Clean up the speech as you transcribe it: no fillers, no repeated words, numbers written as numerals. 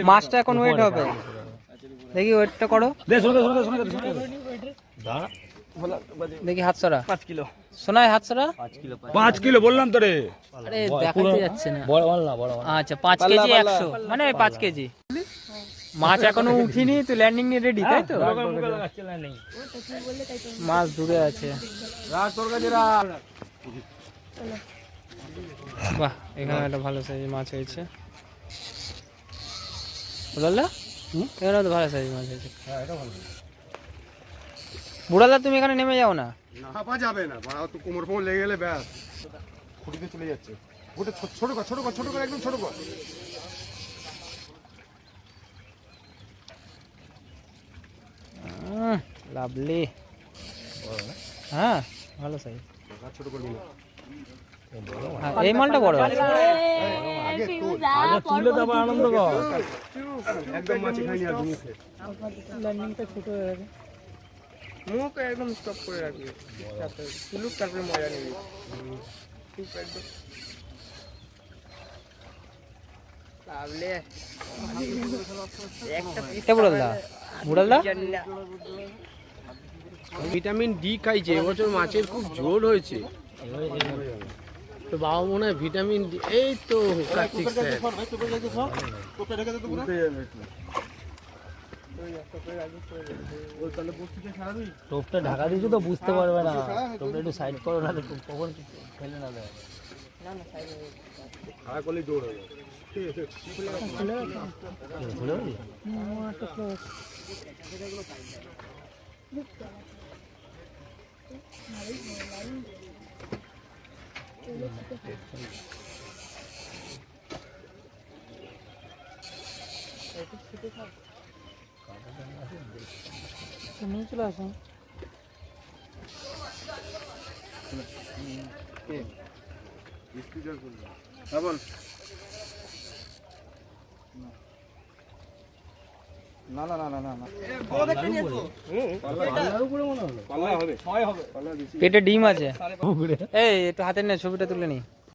মাছটা এখন ওয়েট হবে, দেখি ওয়েটটা করো, দেখি হাত সরা 5 কিলো সোনায়, হাত সরা 5 কিলো বললাম তো রে। আরে দেখাতে যাচ্ছে না, আচ্ছা 5 কেজি 100 মানে 5 কেজি মাছ এখনো উঠিনি, তো ল্যান্ডিং নিয়ে রেডি তাই তো? মাছ দূরে আছে, বাহ এখানে একটা ভালো সাইজ মাছ হয়েছে, বুড়ালদা এখানে তো ভালো সাইজ মাছ হয়েছে। বুড়ালদা তুমি এখানে নেমে যাও না, নাপা যাবে না, মারা তো কোমর ফোমর লেগে গেলে ব্যাস খুঁটিতে চলে যাচ্ছে। ওটা ছোট কর, ছোট কর, ছোট কর, একদম ছোট কর। লাভলি, হ্যাঁ ভালো সাইজ, ছোট করবি না, এই মালটা বড় আছে, আগে তুলে দেবো আনন্দ কর। একদম মাছি খাইনি আর মুখে ল্যান্ডিংটা ছোট হয়ে গেছে, মুখ একদম স্টপ করে রাখবি, তুলুক তারপরে মজা নিবি, ঠিক একদম লাভলি। একটা বুড়ালদা, বুড়ালদা ভিটামিন ডি খাইছে, এবছর মাছের খুব জোর হয়েছে, তো বাবা মনে হয় ভিটামিন ডি, এই তো কার্তিক স্যার টোপটা ঢাকা দিয়েছো তো বুঝতে পারবে না, টোপটা একটু সাইড করো না, কখন ফেলে না দেয়। খারাপ করলেই দৌড় হয়ে যাবে। নিয়ে চলে আসো, হ্যাঁ বল। না না না না না না, পেটে ডিম আছে, এই একটু হাতে নে ছবিটা তুলে নি।